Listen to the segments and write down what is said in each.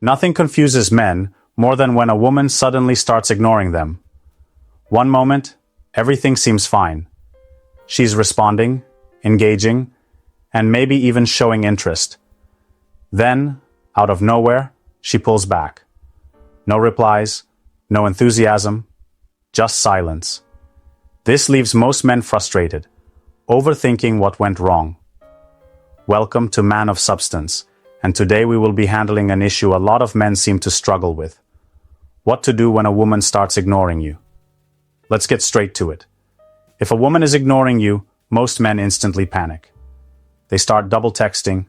Nothing confuses men more than when a woman suddenly starts ignoring them. One moment, everything seems fine. She's responding, engaging, and maybe even showing interest. Then, out of nowhere, she pulls back. No replies, no enthusiasm, just silence. This leaves most men frustrated, overthinking what went wrong. Welcome to Man of Substance, and today we will be handling an issue a lot of men seem to struggle with. What to do when a woman starts ignoring you. Let's get straight to it. If a woman is ignoring you, most men instantly panic. They start double texting,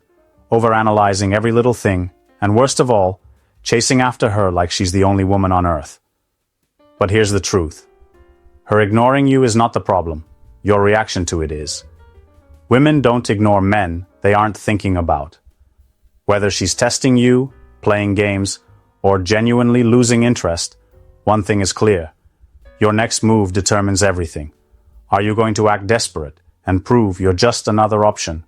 overanalyzing every little thing, and worst of all, chasing after her like she's the only woman on earth. But here's the truth. Her ignoring you is not the problem. Your reaction to it is. Women don't ignore men they aren't thinking about. Whether she's testing you, playing games, or genuinely losing interest, one thing is clear. Your next move determines everything. Are you going to act desperate and prove you're just another option?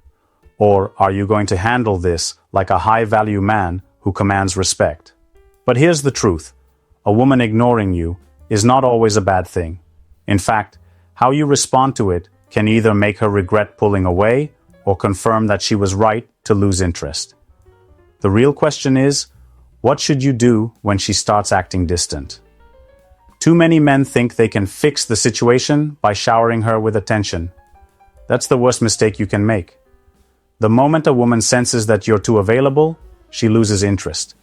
Or are you going to handle this like a high-value man who commands respect? But here's the truth. A woman ignoring you is not always a bad thing. In fact, how you respond to it can either make her regret pulling away or confirm that she was right to lose interest. The real question is, what should you do when she starts acting distant? Too many men think they can fix the situation by showering her with attention. That's the worst mistake you can make. The moment a woman senses that you're too available, she loses interest.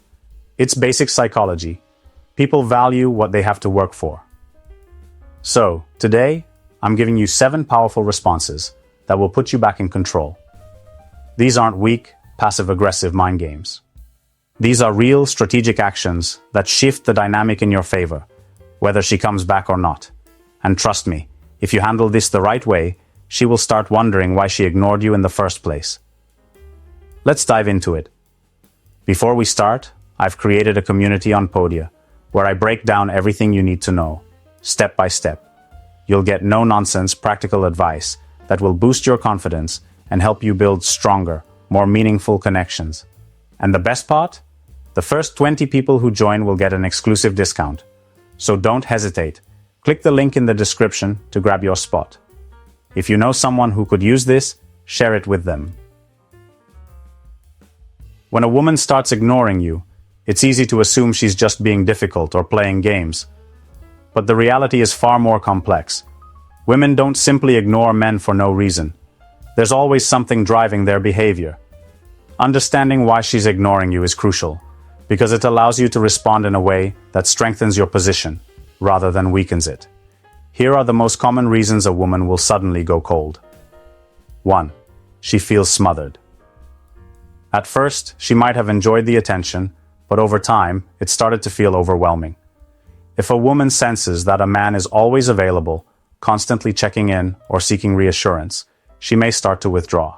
It's basic psychology. People value what they have to work for. So, today, I'm giving you 7 powerful responses that will put you back in control. These aren't weak, passive-aggressive mind games. These are real strategic actions that shift the dynamic in your favor, whether she comes back or not. And trust me, if you handle this the right way, she will start wondering why she ignored you in the first place. Let's dive into it. Before we start, I've created a community on Podia, where I break down everything you need to know, step by step. You'll get no-nonsense practical advice that will boost your confidence and help you build stronger, more meaningful connections. And the best part? The first 20 people who join will get an exclusive discount. So don't hesitate. Click the link in the description to grab your spot. If you know someone who could use this, share it with them. When a woman starts ignoring you, it's easy to assume she's just being difficult or playing games. But the reality is far more complex. Women don't simply ignore men for no reason. There's always something driving their behavior. Understanding why she's ignoring you is crucial, because it allows you to respond in a way that strengthens your position, rather than weakens it. Here are the most common reasons a woman will suddenly go cold. 1. She feels smothered. At first, she might have enjoyed the attention, but over time, it started to feel overwhelming. If a woman senses that a man is always available, constantly checking in or seeking reassurance, she may start to withdraw.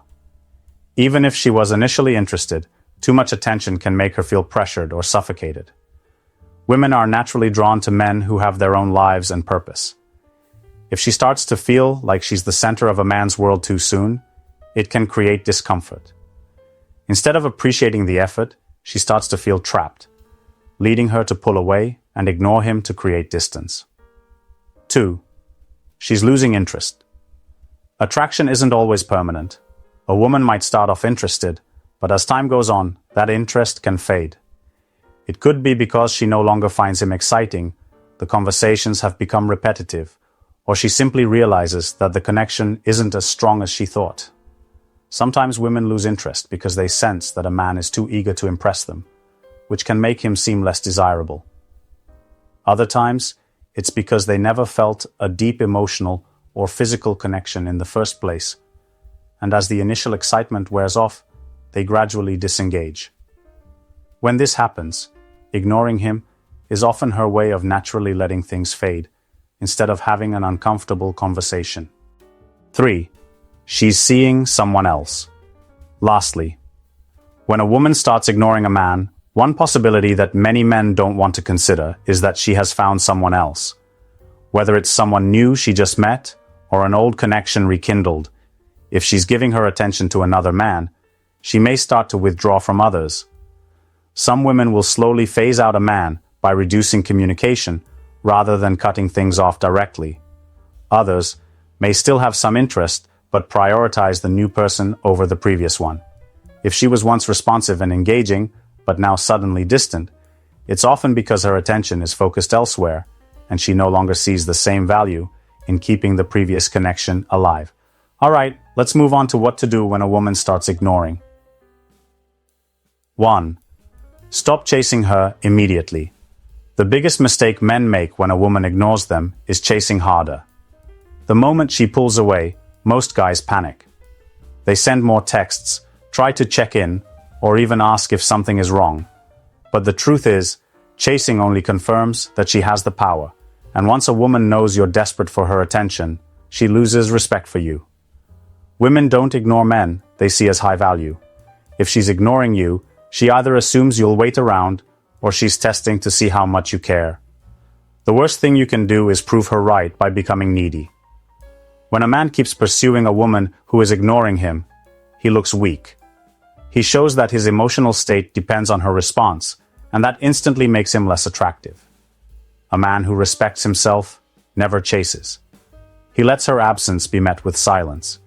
Even if she was initially interested, too much attention can make her feel pressured or suffocated. Women are naturally drawn to men who have their own lives and purpose. If she starts to feel like she's the center of a man's world too soon, it can create discomfort. Instead of appreciating the effort, she starts to feel trapped, leading her to pull away and ignore him to create distance. 2. She's losing interest. Attraction isn't always permanent. A woman might start off interested, but as time goes on, that interest can fade. It could be because she no longer finds him exciting, the conversations have become repetitive, or she simply realizes that the connection isn't as strong as she thought. Sometimes women lose interest because they sense that a man is too eager to impress them, which can make him seem less desirable. Other times, it's because they never felt a deep emotional or physical connection in the first place, and as the initial excitement wears off, they gradually disengage. When this happens, ignoring him is often her way of naturally letting things fade, instead of having an uncomfortable conversation. 3. She's seeing someone else. Lastly, when a woman starts ignoring a man, one possibility that many men don't want to consider is that she has found someone else. Whether it's someone new she just met, or an old connection rekindled, if she's giving her attention to another man, she may start to withdraw from others. Some women will slowly phase out a man by reducing communication rather than cutting things off directly. Others may still have some interest but prioritize the new person over the previous one. If she was once responsive and engaging, but now suddenly distant, it's often because her attention is focused elsewhere, and she no longer sees the same value in keeping the previous connection alive. All right, let's move on to what to do when a woman starts ignoring. 1. Stop chasing her immediately. The biggest mistake men make when a woman ignores them is chasing harder. The moment she pulls away, most guys panic. They send more texts, try to check in, or even ask if something is wrong. But the truth is, chasing only confirms that she has the power, and once a woman knows you're desperate for her attention, she loses respect for you. Women don't ignore men they see as high value. If she's ignoring you, she either assumes you'll wait around, or she's testing to see how much you care. The worst thing you can do is prove her right by becoming needy. When a man keeps pursuing a woman who is ignoring him, he looks weak. He shows that his emotional state depends on her response, and that instantly makes him less attractive. A man who respects himself never chases. He lets her absence be met with silence.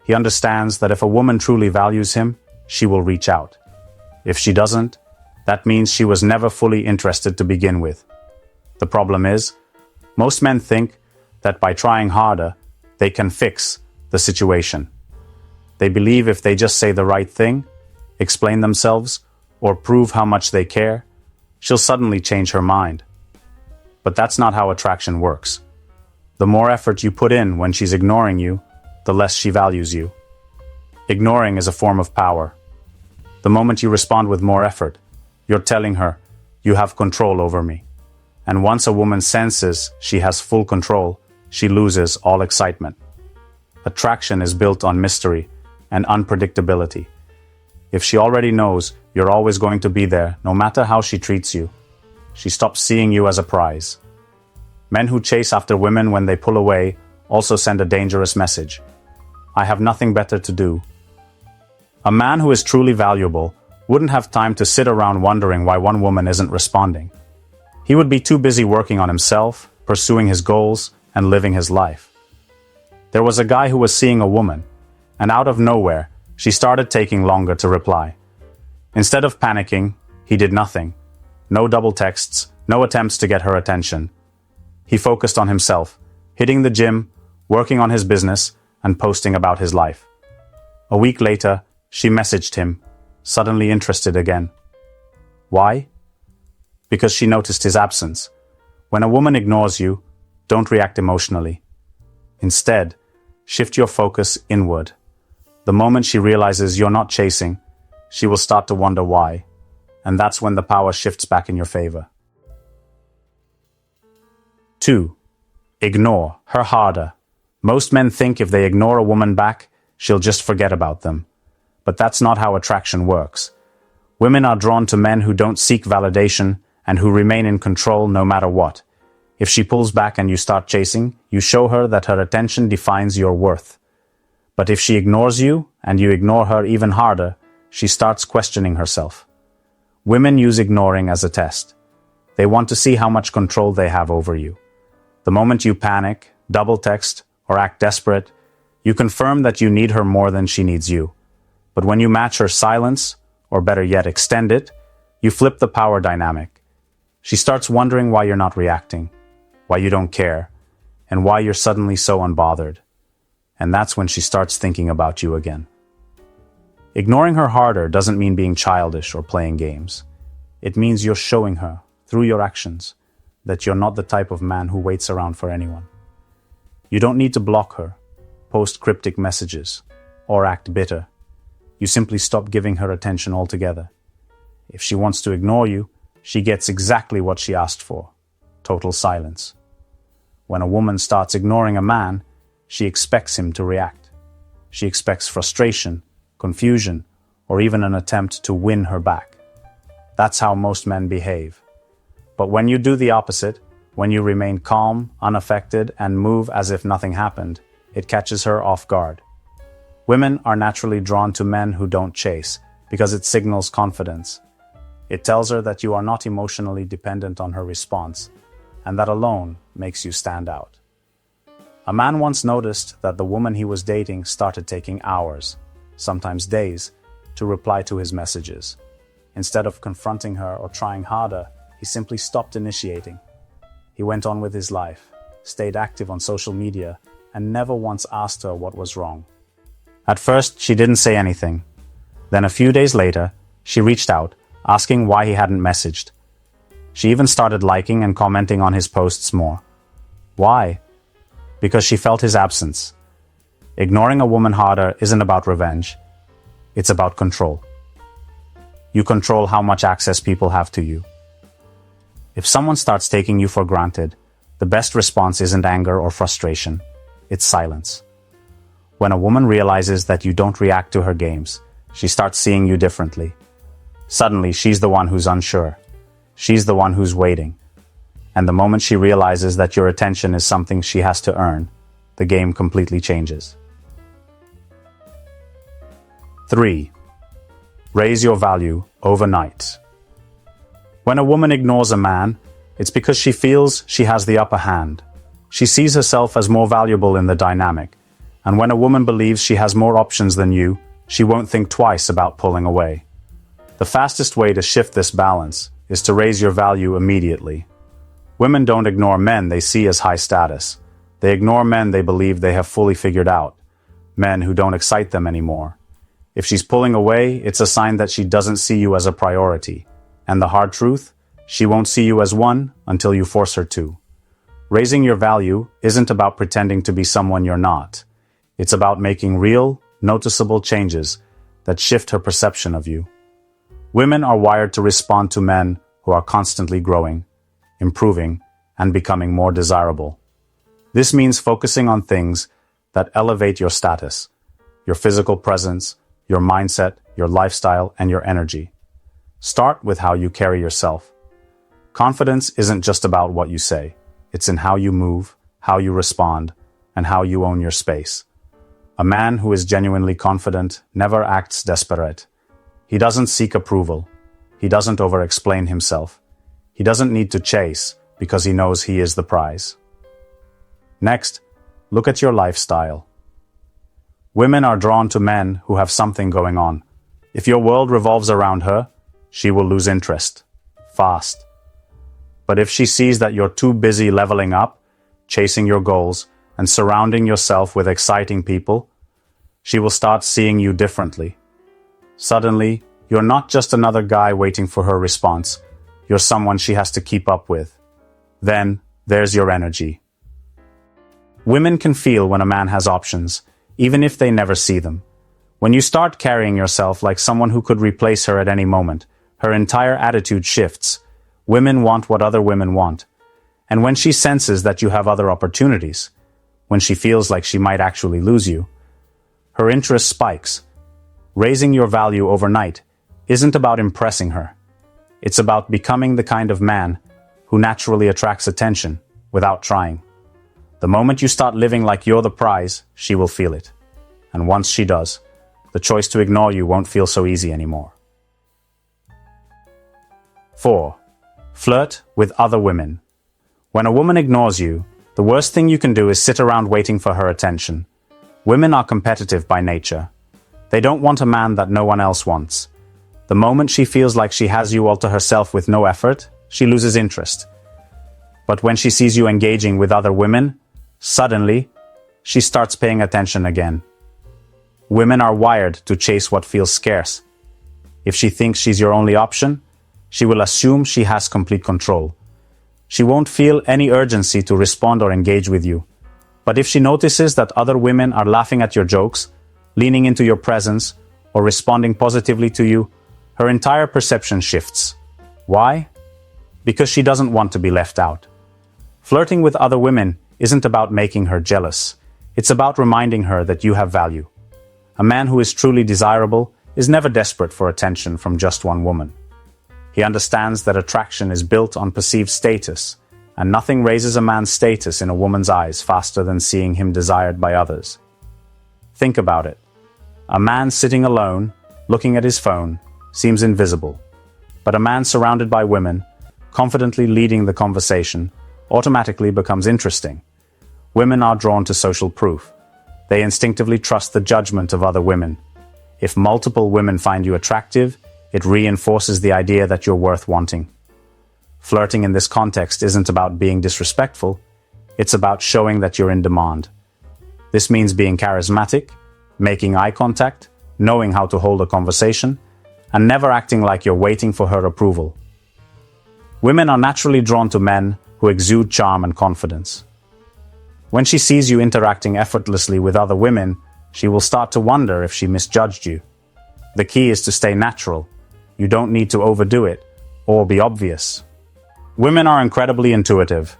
He understands that if a woman truly values him, she will reach out. If she doesn't, that means she was never fully interested to begin with. The problem is, most men think that by trying harder, they can fix the situation. They believe if they just say the right thing, explain themselves, or prove how much they care, she'll suddenly change her mind. But that's not how attraction works. The more effort you put in when she's ignoring you, the less she values you. Ignoring is a form of power. The moment you respond with more effort, you're telling her, you have control over me. And once a woman senses she has full control, she loses all excitement. Attraction is built on mystery and unpredictability. If she already knows you're always going to be there, no matter how she treats you, she stops seeing you as a prize. Men who chase after women when they pull away also send a dangerous message. I have nothing better to do. A man who is truly valuable wouldn't have time to sit around wondering why one woman isn't responding. He would be too busy working on himself, pursuing his goals, and living his life. There was a guy who was seeing a woman, and out of nowhere, she started taking longer to reply. Instead of panicking, he did nothing. No double texts, no attempts to get her attention. He focused on himself, hitting the gym, working on his business, and posting about his life. A week later, she messaged him, suddenly interested again. Why? Because she noticed his absence. When a woman ignores you, don't react emotionally. Instead, shift your focus inward. The moment she realizes you're not chasing, she will start to wonder why, and that's when the power shifts back in your favor. 2. Ignore her harder. Most men think if they ignore a woman back, she'll just forget about them. But that's not how attraction works. Women are drawn to men who don't seek validation and who remain in control no matter what. If she pulls back and you start chasing, you show her that her attention defines your worth. But if she ignores you and you ignore her even harder, she starts questioning herself. Women use ignoring as a test. They want to see how much control they have over you. The moment you panic, double text, or act desperate, you confirm that you need her more than she needs you. But when you match her silence, or better yet extend it, you flip the power dynamic. She starts wondering why you're not reacting, why you don't care, and why you're suddenly so unbothered. And that's when she starts thinking about you again. Ignoring her harder doesn't mean being childish or playing games. It means you're showing her, through your actions, that you're not the type of man who waits around for anyone. You don't need to block her, post cryptic messages, or act bitter. You simply stop giving her attention altogether. If she wants to ignore you, she gets exactly what she asked for: total silence. When a woman starts ignoring a man, she expects him to react. She expects frustration, confusion, or even an attempt to win her back. That's how most men behave. But when you do the opposite, when you remain calm, unaffected, and move as if nothing happened, it catches her off guard. Women are naturally drawn to men who don't chase, because it signals confidence. It tells her that you are not emotionally dependent on her response, and that alone makes you stand out. A man once noticed that the woman he was dating started taking hours, sometimes days, to reply to his messages. Instead of confronting her or trying harder, he simply stopped initiating. He went on with his life, stayed active on social media, and never once asked her what was wrong. At first, she didn't say anything. Then a few days later, she reached out, asking why he hadn't messaged. She even started liking and commenting on his posts more. Why? Because she felt his absence. Ignoring a woman harder isn't about revenge. It's about control. You control how much access people have to you. If someone starts taking you for granted, the best response isn't anger or frustration. It's silence. When a woman realizes that you don't react to her games, she starts seeing you differently. Suddenly, she's the one who's unsure. She's the one who's waiting. And the moment she realizes that your attention is something she has to earn, the game completely changes. 3. Raise your value overnight. When a woman ignores a man, it's because she feels she has the upper hand. She sees herself as more valuable in the dynamic. And when a woman believes she has more options than you, she won't think twice about pulling away. The fastest way to shift this balance is to raise your value immediately. Women don't ignore men they see as high status. They ignore men they believe they have fully figured out. Men who don't excite them anymore. If she's pulling away, it's a sign that she doesn't see you as a priority. And the hard truth? She won't see you as one until you force her to. Raising your value isn't about pretending to be someone you're not. It's about making real, noticeable changes that shift her perception of you. Women are wired to respond to men who are constantly growing, improving, and becoming more desirable. This means focusing on things that elevate your status, your physical presence, your mindset, your lifestyle, and your energy. Start with how you carry yourself. Confidence isn't just about what you say. It's in how you move, how you respond, and how you own your space. A man who is genuinely confident never acts desperate. He doesn't seek approval. He doesn't over-explain himself. He doesn't need to chase because he knows he is the prize. Next, look at your lifestyle. Women are drawn to men who have something going on. If your world revolves around her, she will lose interest. Fast. But if she sees that you're too busy leveling up, chasing your goals, and surrounding yourself with exciting people, she will start seeing you differently. Suddenly, you're not just another guy waiting for her response. You're someone she has to keep up with. Then, there's your energy. Women can feel when a man has options, even if they never see them. When you start carrying yourself like someone who could replace her at any moment, her entire attitude shifts. Women want what other women want. And when she senses that you have other opportunities, when she feels like she might actually lose you, her interest spikes. Raising your value overnight isn't about impressing her. It's about becoming the kind of man who naturally attracts attention without trying. The moment you start living like you're the prize, she will feel it. And once she does, the choice to ignore you won't feel so easy anymore. 4. Flirt with other women. When a woman ignores you, the worst thing you can do is sit around waiting for her attention. Women are competitive by nature. They don't want a man that no one else wants. The moment she feels like she has you all to herself with no effort, she loses interest. But when she sees you engaging with other women, suddenly, she starts paying attention again. Women are wired to chase what feels scarce. If she thinks she's your only option, she will assume she has complete control. She won't feel any urgency to respond or engage with you. But if she notices that other women are laughing at your jokes, leaning into your presence, or responding positively to you, her entire perception shifts. Why? Because she doesn't want to be left out. Flirting with other women isn't about making her jealous. It's about reminding her that you have value. A man who is truly desirable is never desperate for attention from just one woman. He understands that attraction is built on perceived status, and nothing raises a man's status in a woman's eyes faster than seeing him desired by others. Think about it. A man sitting alone, looking at his phone, seems invisible. But a man surrounded by women, confidently leading the conversation, automatically becomes interesting. Women are drawn to social proof. They instinctively trust the judgment of other women. If multiple women find you attractive, it reinforces the idea that you're worth wanting. Flirting in this context isn't about being disrespectful, it's about showing that you're in demand. This means being charismatic, making eye contact, knowing how to hold a conversation, and never acting like you're waiting for her approval. Women are naturally drawn to men who exude charm and confidence. When she sees you interacting effortlessly with other women, she will start to wonder if she misjudged you. The key is to stay natural. You don't need to overdo it or be obvious. Women are incredibly intuitive.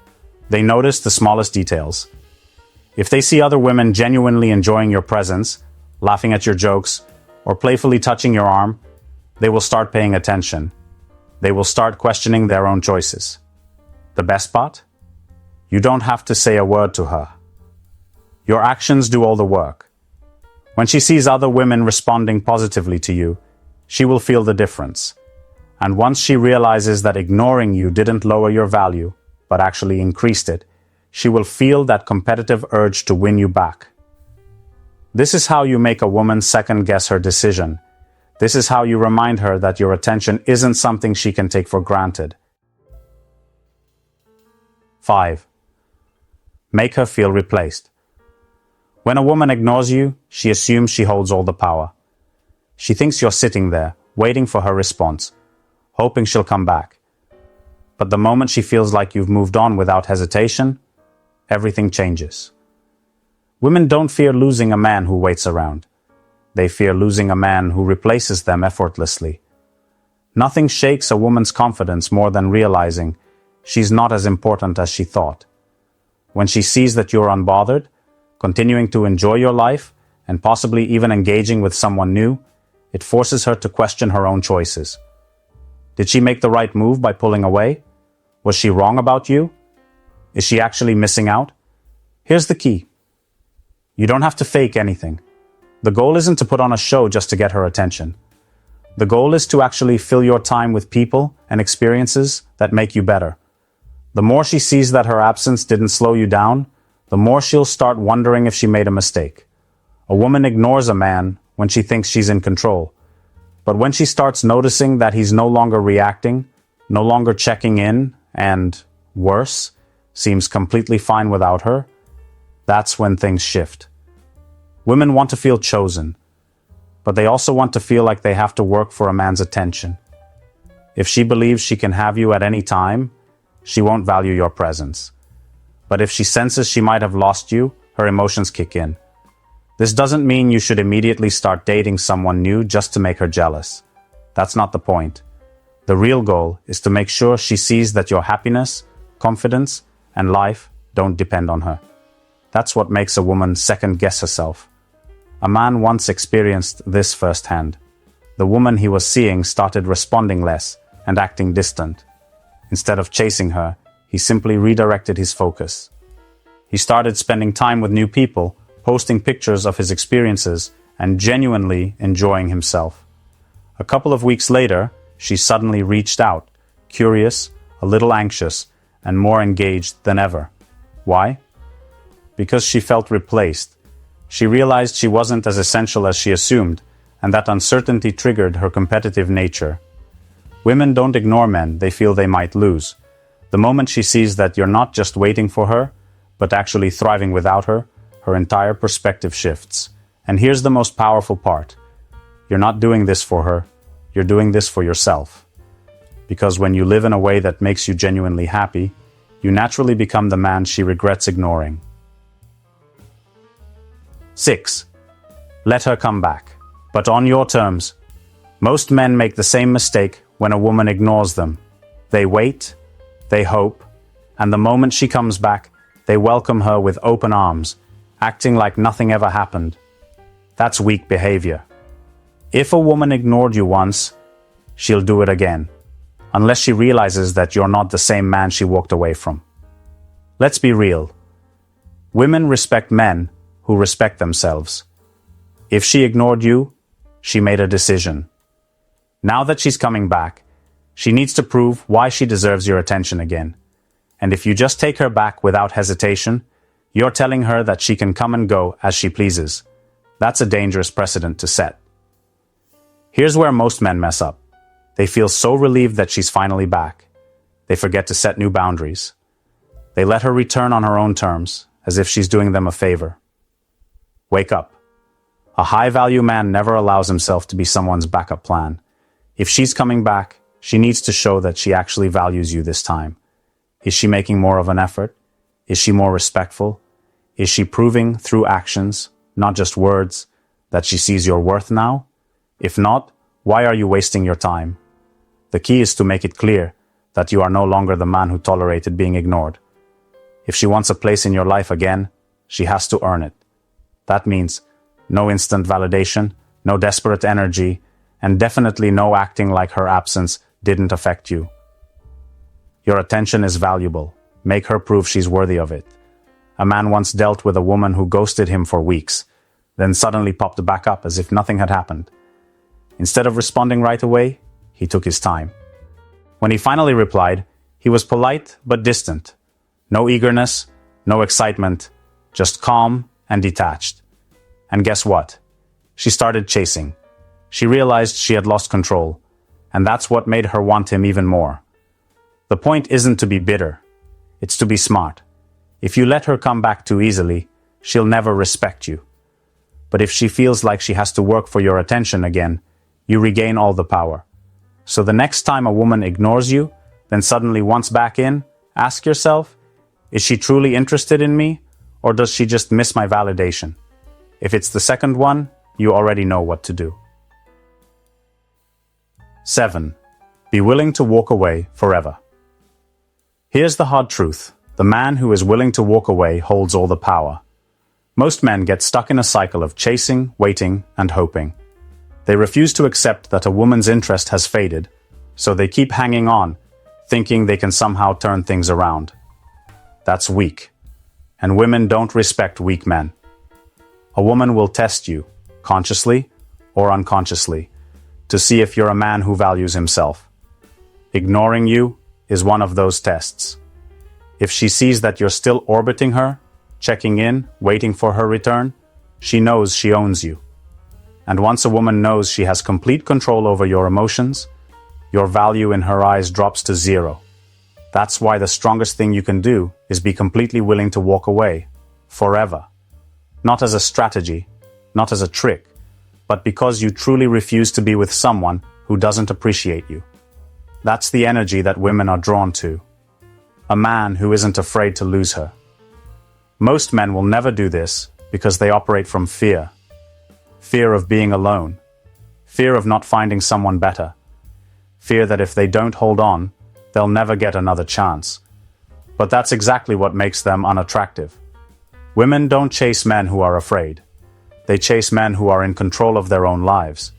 They notice the smallest details. If they see other women genuinely enjoying your presence, laughing at your jokes, or playfully touching your arm, they will start paying attention. They will start questioning their own choices. The best part? You don't have to say a word to her. Your actions do all the work. When she sees other women responding positively to you, she will feel the difference. And once she realizes that ignoring you didn't lower your value, but actually increased it, she will feel that competitive urge to win you back. This is how you make a woman second-guess her decision. This is how you remind her that your attention isn't something she can take for granted. 5. Make her feel replaced. When a woman ignores you, she assumes she holds all the power. She thinks you're sitting there, waiting for her response, hoping she'll come back. But the moment she feels like you've moved on without hesitation, everything changes. Women don't fear losing a man who waits around. They fear losing a man who replaces them effortlessly. Nothing shakes a woman's confidence more than realizing she's not as important as she thought. When she sees that you're unbothered, continuing to enjoy your life, and possibly even engaging with someone new, it forces her to question her own choices. Did she make the right move by pulling away? Was she wrong about you? Is she actually missing out? Here's the key. You don't have to fake anything. The goal isn't to put on a show just to get her attention. The goal is to actually fill your time with people and experiences that make you better. The more she sees that her absence didn't slow you down, the more she'll start wondering if she made a mistake. A woman ignores a man when she thinks she's in control. But when she starts noticing that he's no longer reacting, no longer checking in, and, worse, seems completely fine without her, that's when things shift. Women want to feel chosen, but they also want to feel like they have to work for a man's attention. If she believes she can have you at any time, she won't value your presence. But if she senses she might have lost you, her emotions kick in. This doesn't mean you should immediately start dating someone new just to make her jealous. That's not the point. The real goal is to make sure she sees that your happiness, confidence, and life don't depend on her. That's what makes a woman second-guess herself. A man once experienced this firsthand. The woman he was seeing started responding less and acting distant. Instead of chasing her, he simply redirected his focus. He started spending time with new people, posting pictures of his experiences, and genuinely enjoying himself. A couple of weeks later, she suddenly reached out, curious, a little anxious, and more engaged than ever. Why? Because she felt replaced. She realized she wasn't as essential as she assumed, and that uncertainty triggered her competitive nature. Women don't ignore men they feel they might lose. The moment she sees that you're not just waiting for her, but actually thriving without her, her entire perspective shifts. And here's the most powerful part. You're not doing this for her, you're doing this for yourself. Because when you live in a way that makes you genuinely happy, you naturally become the man she regrets ignoring. 6. Let her come back, but on your terms. Most men make the same mistake when a woman ignores them. They wait, they hope, and the moment she comes back, they welcome her with open arms, acting like nothing ever happened. That's weak behavior. If a woman ignored you once, she'll do it again, unless she realizes that you're not the same man she walked away from. Let's be real. Women respect men who respect themselves. If she ignored you, she made a decision. Now that she's coming back, She needs to prove why she deserves your attention again. And if you just take her back without hesitation, you're telling her that she can come and go as she pleases. That's a dangerous precedent to set. Here's where most men mess up. They feel so relieved that she's finally back. They forget to set new boundaries. They let her return on her own terms, as if she's doing them a favor. Wake up. A high-value man never allows himself to be someone's backup plan. If she's coming back, she needs to show that she actually values you this time. Is she making more of an effort? Is she more respectful? Is she proving through actions, not just words, that she sees your worth now? If not, why are you wasting your time? The key is to make it clear that you are no longer the man who tolerated being ignored. If she wants a place in your life again, she has to earn it. That means no instant validation, no desperate energy, and definitely no acting like her absence didn't affect you. Your attention is valuable. Make her prove she's worthy of it. A man once dealt with a woman who ghosted him for weeks, then suddenly popped back up as if nothing had happened. Instead of responding right away, he took his time. When he finally replied, he was polite but distant. No eagerness, no excitement, just calm and detached. And guess what? She started chasing. She realized she had lost control, and that's what made her want him even more. The point isn't to be bitter. It's to be smart. If you let her come back too easily, she'll never respect you. But if she feels like she has to work for your attention again, you regain all the power. So the next time a woman ignores you, then suddenly wants back in, ask yourself, is she truly interested in me, or does she just miss my validation? If it's the second one, you already know what to do. 7. Be willing to walk away forever. Here's the hard truth. The man who is willing to walk away holds all the power. Most men get stuck in a cycle of chasing, waiting, and hoping. They refuse to accept that a woman's interest has faded, so they keep hanging on, thinking they can somehow turn things around. That's weak. And women don't respect weak men. A woman will test you, consciously or unconsciously, to see if you're a man who values himself. Ignoring you is one of those tests. If she sees that you're still orbiting her, checking in, waiting for her return, she knows she owns you. And once a woman knows she has complete control over your emotions, your value in her eyes drops to zero. That's why the strongest thing you can do is be completely willing to walk away, forever. Not as a strategy, not as a trick, but because you truly refuse to be with someone who doesn't appreciate you. That's the energy that women are drawn to. A man who isn't afraid to lose her. Most men will never do this because they operate from fear. Fear of being alone. Fear of not finding someone better. Fear that if they don't hold on, they'll never get another chance. But that's exactly what makes them unattractive. Women don't chase men who are afraid. They chase men who are in control of their own lives.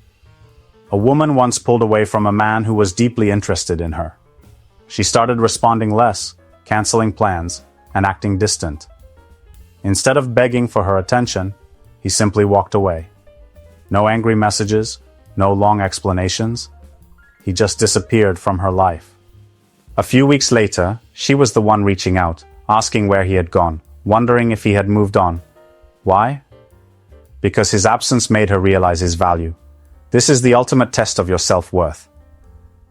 A woman once pulled away from a man who was deeply interested in her. She started responding less, canceling plans, and acting distant. Instead of begging for her attention, he simply walked away. No angry messages, no long explanations. He just disappeared from her life. A few weeks later, she was the one reaching out, asking where he had gone, wondering if he had moved on. Why? Because his absence made her realize his value. This is the ultimate test of your self-worth.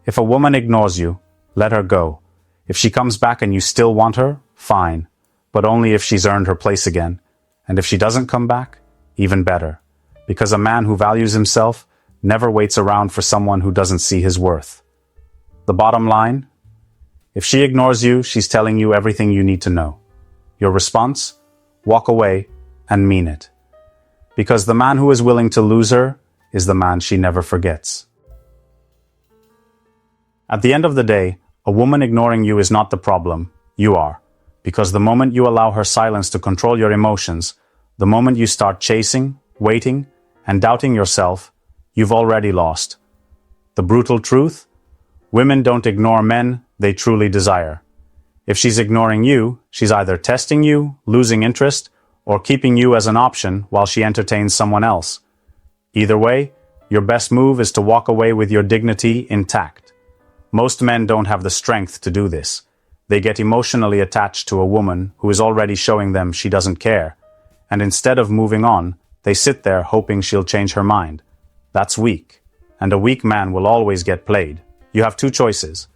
If a woman ignores you, let her go. If she comes back and you still want her, fine. But only if she's earned her place again. And if she doesn't come back, even better. Because a man who values himself never waits around for someone who doesn't see his worth. The bottom line? If she ignores you, she's telling you everything you need to know. Your response? Walk away and mean it. Because the man who is willing to lose her is the man she never forgets. At the end of the day, a woman ignoring you is not the problem, you are. Because the moment you allow her silence to control your emotions, the moment you start chasing, waiting, and doubting yourself, you've already lost. The brutal truth? Women don't ignore men they truly desire. If she's ignoring you, she's either testing you, losing interest, or keeping you as an option while she entertains someone else. Either way, your best move is to walk away with your dignity intact. Most men don't have the strength to do this. They get emotionally attached to a woman who is already showing them she doesn't care, and instead of moving on, they sit there hoping she'll change her mind. That's weak, and a weak man will always get played. You have two choices.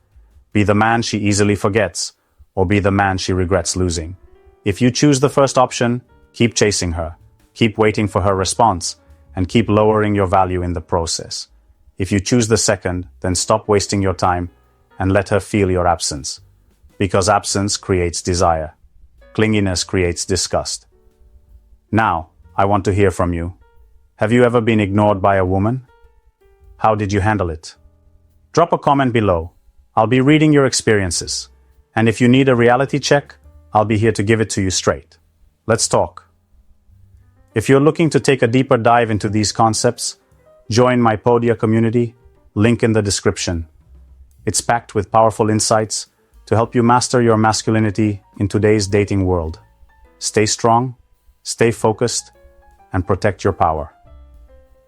Be the man she easily forgets, or be the man she regrets losing. If you choose the first option, keep chasing her, keep waiting for her response, and keep lowering your value in the process. If you choose the second, then stop wasting your time and let her feel your absence. Because absence creates desire. Clinginess creates disgust. Now, I want to hear from you. Have you ever been ignored by a woman? How did you handle it? Drop a comment below. I'll be reading your experiences. And if you need a reality check, I'll be here to give it to you straight. Let's talk. If you're looking to take a deeper dive into these concepts, join my Podia community, link in the description. It's packed with powerful insights to help you master your masculinity in today's dating world. Stay strong, stay focused, and protect your power.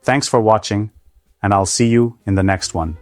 Thanks for watching, and I'll see you in the next one.